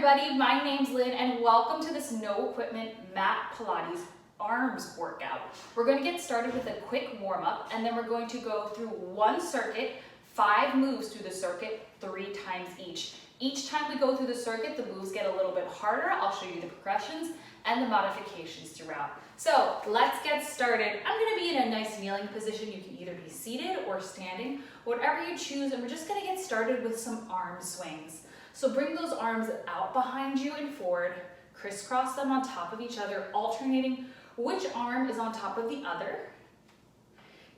everybody, my name's Lynn and welcome to this no equipment mat Pilates arms workout. We're going to get started with a quick warm up and then we're going to go through one circuit, 5 moves through the circuit, 3 times each. Each time we go through the circuit, the moves get a little bit harder. I'll show you the progressions and the modifications throughout. So let's get started. I'm going to be in a nice kneeling position. You can either be seated or standing, whatever you choose, and we're just going to get started with some arm swings. So bring those arms out behind you and forward, crisscross them on top of each other, alternating which arm is on top of the other.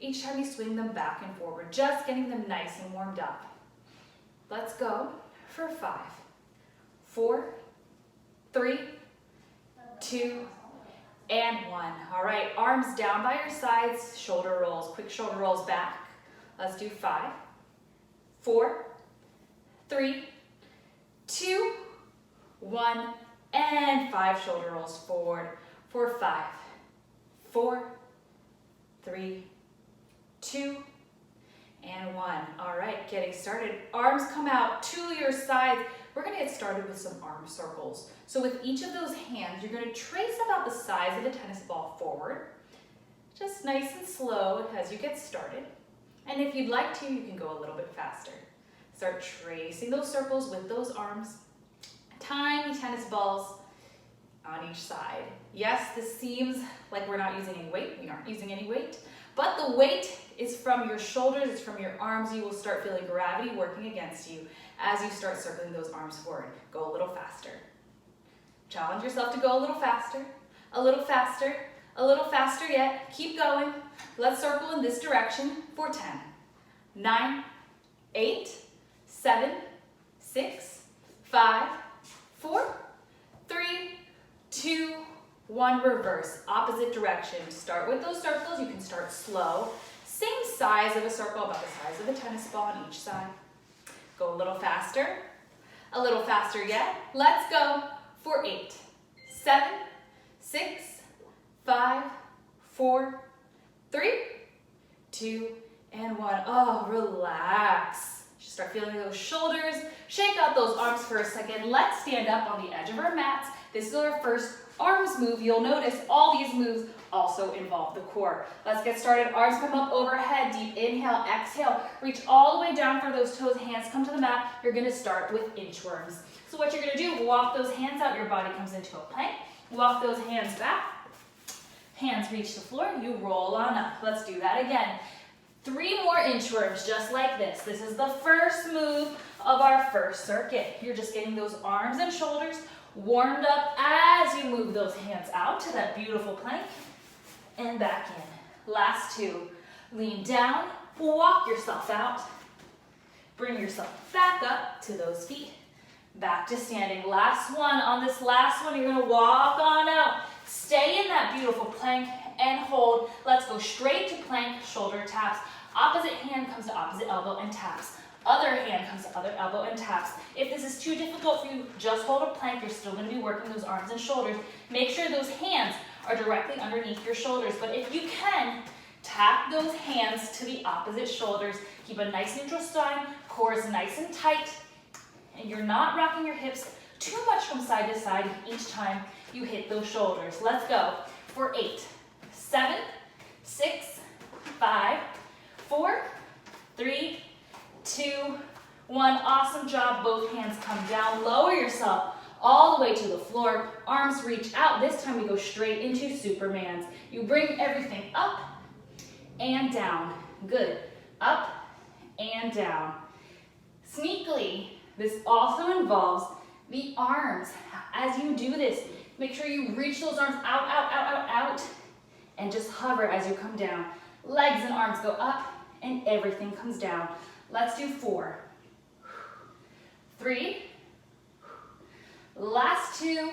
Each time you swing them back and forward, just getting them nice and warmed up. Let's go for 5, 4, 3, 2, and 1. All right, arms down by your sides, shoulder rolls, quick shoulder rolls back. Let's do 5, 4, 3, 2, 1, and 5 shoulder rolls forward for 5, 4, 3, 2, and 1. All right, getting started. Arms come out to your sides. We're going to get started with some arm circles. So with each of those hands, you're going to trace about the size of a tennis ball forward. Just nice and slow as you get started. And if you'd like to, you can go a little bit faster. Start tracing those circles with those arms. Tiny tennis balls on each side. Yes, this seems like we're not using any weight. We aren't using any weight. But the weight is from your shoulders, it's from your arms. You will start feeling gravity working against you as you start circling those arms forward. Go a little faster. Challenge yourself to go a little faster, a little faster, a little faster yet. Keep going. Let's circle in this direction for 10, 9, 8, 7, 6, 5, 4, 3, 2, 1, reverse, opposite direction. Start with those circles. You can start slow. Same size of a circle, about the size of a tennis ball on each side. Go a little faster yet. Let's go for 8, 7, 6, 5, 4, 3, 2, and 1. Oh, relax. Just start feeling those shoulders. Shake out those arms for a second. Let's stand up on the edge of our mats. This is our first arms move. You'll notice all these moves also involve the core. Let's get started. Arms come up overhead. Deep inhale, exhale. Reach all the way down for those toes. Hands come to the mat. You're going to start with inchworms. So what you're going to do, walk those hands out. Your body comes into a plank. Walk those hands back. Hands reach the floor. You roll on up. Let's do that again. 3 more inchworms just like this. This is the first move of our first circuit. You're just getting those arms and shoulders warmed up as you move those hands out to that beautiful plank and back in. Last 2. Lean down, walk yourself out. Bring yourself back up to those feet. Back to standing. Last one. On this last one, you're going to walk on out. Stay in that beautiful plank and hold. Let's go straight to plank, shoulder taps. Opposite hand comes to opposite elbow and taps. Other hand comes to other elbow and taps. If this is too difficult for you, just hold a plank. You're still going to be working those arms and shoulders. Make sure those hands are directly underneath your shoulders. But if you can, tap those hands to the opposite shoulders. Keep a nice neutral spine. Core is nice and tight. And you're not rocking your hips too much from side to side each time you hit those shoulders. Let's go for 8, 7, 6, 5, 4, 3, 2, 1. Awesome job. Both hands come down. Lower yourself all the way to the floor. Arms reach out. This time we go straight into Supermans. You bring everything up and down. Good. Up and down. Sneakily, this also involves the arms. As you do this, make sure you reach those arms out, out, out, out, out, and just hover as you come down. Legs and arms go up, and everything comes down. Let's do 4, 3, last 2,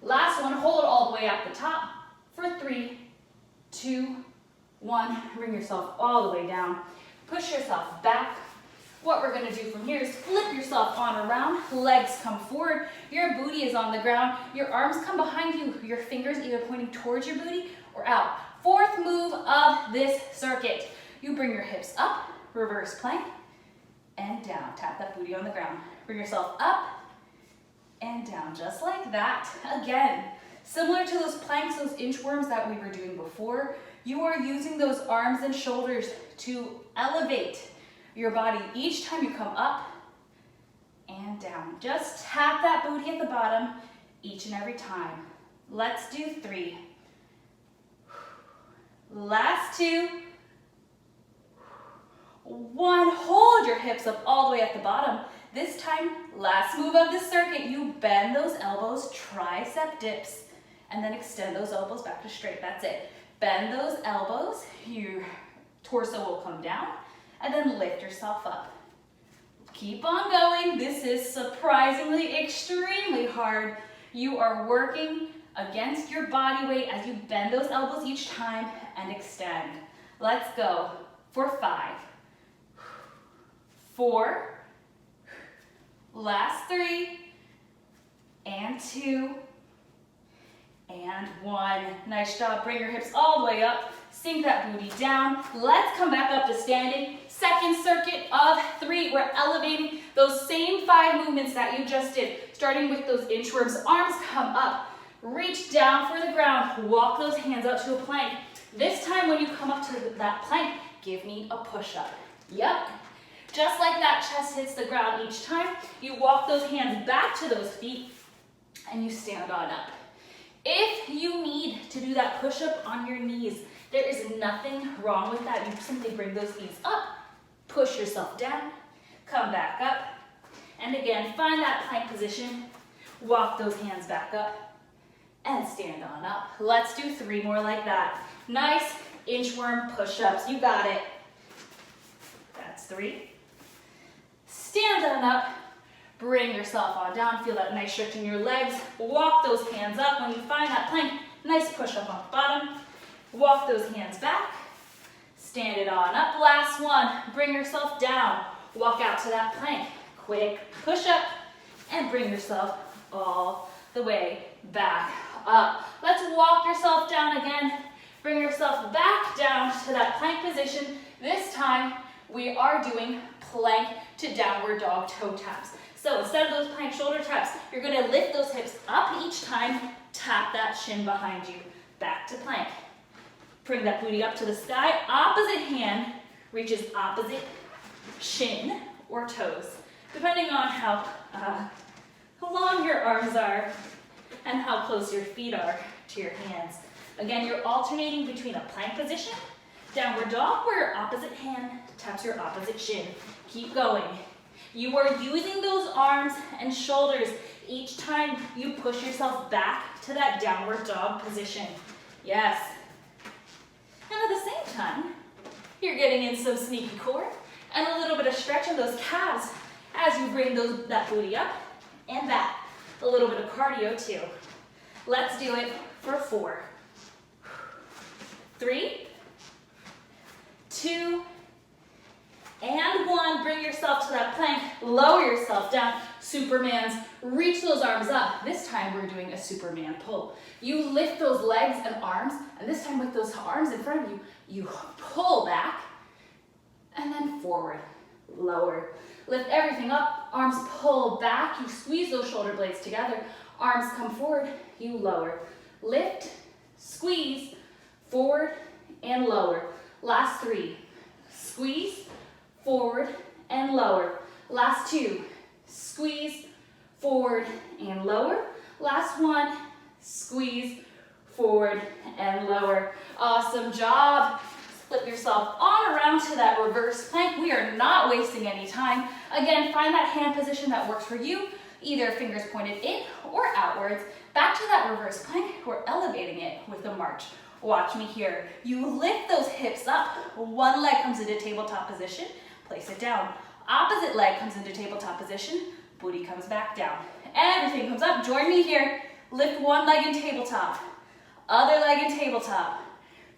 last one. Hold all the way up the top for 3, 2, 1. Bring yourself all the way down. Push yourself back. What we're going to do from here is flip yourself on around. Legs come forward. Your booty is on the ground. Your arms come behind you. Your fingers either pointing towards your booty or out. 4th move of this circuit. You bring your hips up, reverse plank, and down. Tap that booty on the ground. Bring yourself up and down, just like that. Again, similar to those planks, those inchworms that we were doing before, you are using those arms and shoulders to elevate your body each time you come up and down. Just tap that booty at the bottom each and every time. Let's do 3. Last 2. 1, hold your hips up all the way at the bottom. This time, last move of this circuit, you bend those elbows, tricep dips, and then extend those elbows back to straight. That's it. Bend those elbows, your torso will come down, and then lift yourself up. Keep on going. This is surprisingly extremely hard. You are working against your body weight as you bend those elbows each time and extend. Let's go for 5, 4, last 3, and 2, and 1. Nice job. Bring your hips all the way up. Sink that booty down. Let's come back up to standing. Second circuit of 3. We're elevating those same 5 movements that you just did. Starting with those inchworms. Arms come up. Reach down for the ground. Walk those hands up to a plank. This time when you come up to that plank, give me a push-up. Yep. Just like that, chest hits the ground each time. You walk those hands back to those feet and you stand on up. If you need to do that push-up on your knees, there is nothing wrong with that. You simply bring those knees up, push yourself down, come back up, and again, find that plank position, walk those hands back up, and stand on up. Let's do 3 more like that. Nice inchworm push-ups. You got it. That's 3. Stand on up. Bring yourself on down. Feel that nice stretch in your legs. Walk those hands up. When you find that plank, nice push-up on the bottom. Walk those hands back. Stand it on up. Last one. Bring yourself down. Walk out to that plank. Quick push-up. And bring yourself all the way back up. Let's walk yourself down again. Bring yourself back down to that plank position. This time, we are doing plank to downward dog toe taps. So instead of those plank shoulder taps, you're gonna lift those hips up each time, tap that shin behind you, back to plank. Bring that booty up to the sky, opposite hand reaches opposite shin or toes, depending on how long your arms are and how close your feet are to your hands. Again, you're alternating between a plank position, downward dog, where your opposite hand taps your opposite shin. Keep going. You are using those arms and shoulders each time you push yourself back to that downward dog position. Yes. And at the same time, you're getting in some sneaky core and a little bit of stretch in those calves as you bring that booty up and back. A little bit of cardio too. Let's do it for 4, 3, 2, and 1. Bring yourself to that plank. Lower yourself down. Superman's. Reach those arms up. This time we're doing a Superman pull. You lift those legs and arms, and this time with those arms in front of you, you pull back, and then forward. Lower. Lift everything up. Arms pull back. You squeeze those shoulder blades together. Arms come forward. You lower. Lift, squeeze, forward, and lower. Last 3. Squeeze, forward, and lower. Last 2. Squeeze, forward, and lower. Last 1. Squeeze, forward, and lower. Awesome job. Flip yourself on around to that reverse plank. We are not wasting any time. Again, find that hand position that works for you. Either fingers pointed in or outwards. Back to that reverse plank. We're elevating it with a march. Watch me here. You lift those hips up. One leg comes into tabletop position. Place it down. Opposite leg comes into tabletop position. Booty comes back down. Everything comes up. Join me here. Lift one leg in tabletop. Other leg in tabletop.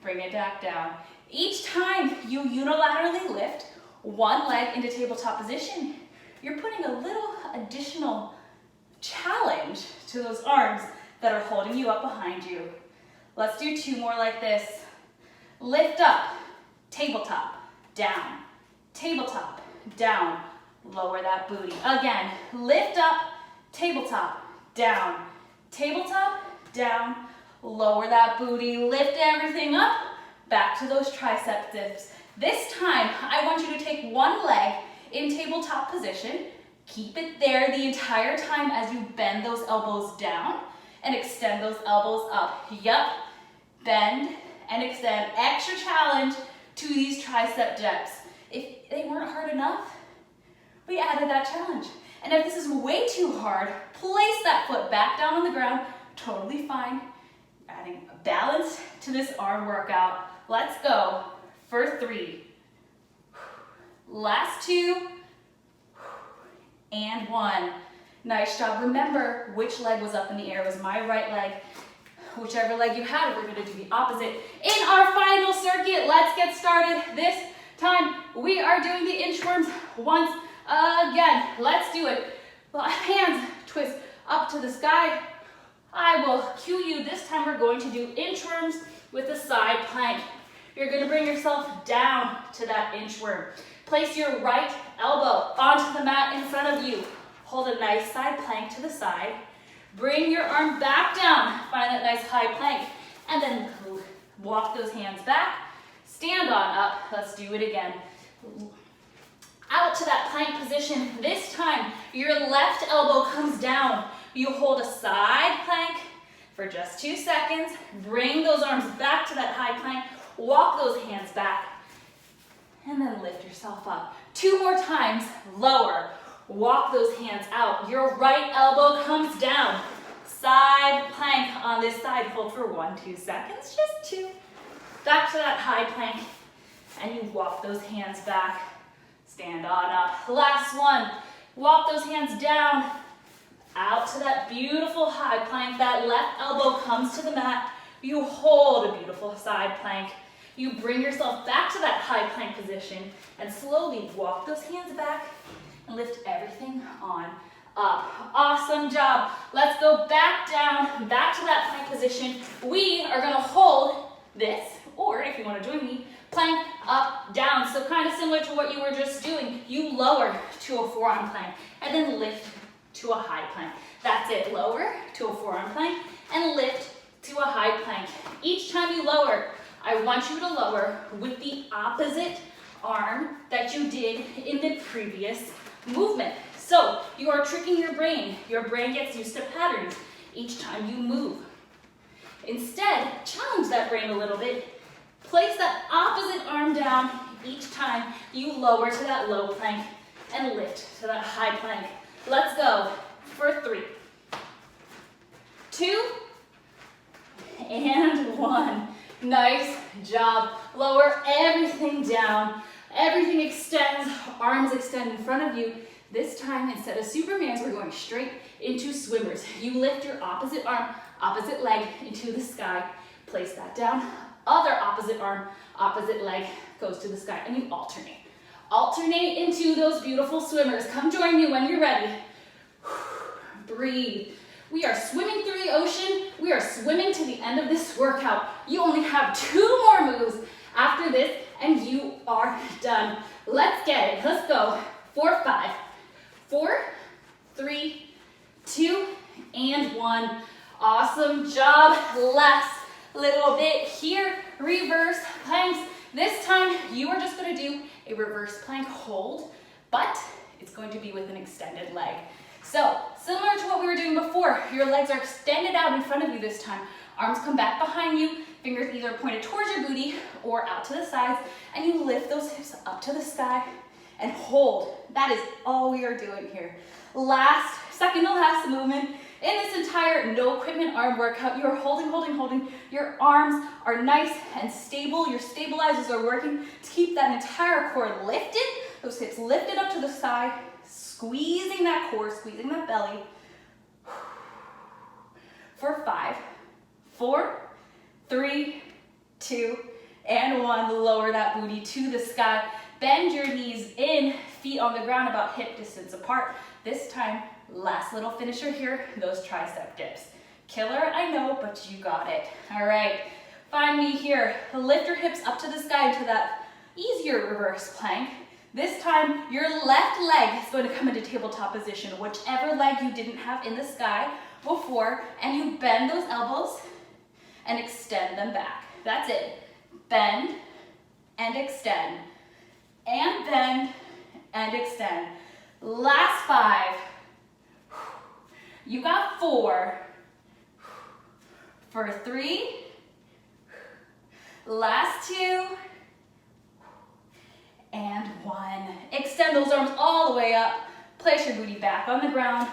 Bring it back down. Each time you unilaterally lift one leg into tabletop position, you're putting a little additional challenge to those arms that are holding you up behind you. Let's do 2 more like this. Lift up, tabletop, down, tabletop, down. Lower that booty. Again, lift up, tabletop, down. Tabletop, down. Lower that booty, lift everything up. Back to those tricep dips. This time, I want you to take one leg in tabletop position. Keep it there the entire time as you bend those elbows down and extend those elbows up. Yup, bend and extend. Extra challenge to these tricep dips. If they weren't hard enough, we added that challenge. And if this is way too hard, place that foot back down on the ground. Totally fine. Adding a balance to this arm workout. Let's go for 3. Last 2. And 1. Nice job. Remember which leg was up in the air. It was my right leg. Whichever leg you had, we're going to do the opposite. In our final circuit, let's get started. This time, we are doing the inchworms once again. Let's do it. Hands twist up to the sky. I will cue you. This time, we're going to do inchworms with a side plank. You're going to bring yourself down to that inchworm. Place your right elbow onto the mat in front of you. Hold a nice side plank to the side. Bring your arm back down. Find that nice high plank. And then walk those hands back. Stand on up. Let's do it again. Out to that plank position. This time, your left elbow comes down. You hold a side plank for just 2 seconds. Bring those arms back to that high plank. Walk those hands back. And then lift yourself up. 2 more times, lower. Walk those hands out. Your right elbow comes down. Side plank on this side. Hold for 1-2 seconds, just 2. Back to that high plank. And you walk those hands back. Stand on up. Last one. Walk those hands down. Out to that beautiful high plank. That left elbow comes to the mat. You hold a beautiful side plank. You bring yourself back to that high plank position and slowly walk those hands back and lift everything on up. Awesome job. Let's go back down, back to that plank position. We are gonna hold this, or if you wanna join me, plank up, down. So kind of similar to what you were just doing. You lower to a forearm plank and then lift to a high plank. That's it, lower to a forearm plank and lift to a high plank. Each time you lower, I want you to lower with the opposite arm that you did in the previous movement. So you are tricking your brain. Your brain gets used to patterns each time you move. Instead, challenge that brain a little bit. Place that opposite arm down each time you lower to that low plank and lift to that high plank. Let's go for 3, 2, and 1. Nice job. Lower everything down. Everything extends. Arms extend in front of you. This time, instead of Supermans, we're going straight into swimmers. You lift your opposite arm, opposite leg into the sky. Place that down. Other opposite arm, opposite leg goes to the sky, and you alternate. Alternate into those beautiful swimmers. Come join me when you're ready. Breathe. We are swimming through the ocean. We are swimming to the end of this workout. You only have 2 more moves after this, and you are done. Let's get it. Let's go. 4, 5. 4, 3, 2, and 1. Awesome job. Last little bit here. Reverse planks. This time, you are just going to do a reverse plank hold, but it's going to be with an extended leg. So, similar to what we were doing before, your legs are extended out in front of you this time. Arms come back behind you, fingers either pointed towards your booty or out to the sides, and you lift those hips up to the sky and hold. That is all we are doing here. Second to last movement. In this entire no equipment arm workout, you are holding. Your arms are nice and stable. Your stabilizers are working to keep that entire core lifted, those hips lifted up to the sky, squeezing that core, squeezing that belly. For 5, 4, 3, 2, and 1. Lower that booty to the sky. Bend your knees in, feet on the ground about hip distance apart. This time, last little finisher here, those tricep dips. Killer, I know, but you got it. All right, find me here. Lift your hips up to the sky into that easier reverse plank. This time, your left leg is going to come into tabletop position, whichever leg you didn't have in the sky before, and you bend those elbows and extend them back. That's it. Bend and extend, and bend and extend. Last 5. You got 4. For 3. Last 2. And 1. Extend those arms all the way up. Place your booty back on the ground.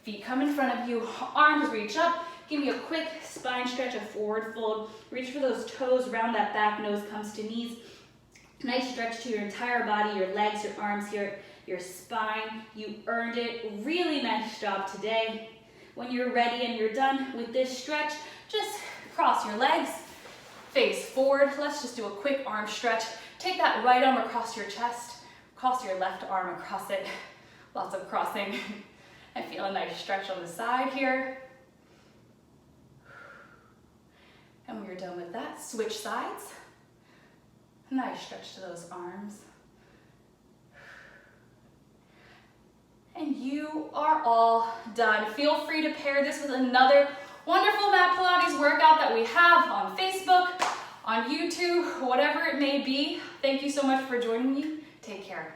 Feet come in front of you. Arms reach up. Give me a quick spine stretch, a forward fold. Reach for those toes, round that back, nose comes to knees. Nice stretch to your entire body, your legs, your arms here, your spine. You earned it. Really nice job today. When you're ready and you're done with this stretch, just cross your legs, face forward. Let's just do a quick arm stretch. Take that right arm across your chest, cross your left arm across it. Lots of crossing. And feel a nice stretch on the side here. And when you're done with that, switch sides. Nice stretch to those arms. And you are all done. Feel free to pair this with another wonderful mat Pilates workout that we have on Facebook, on YouTube, whatever it may be. Thank you so much for joining me. Take care.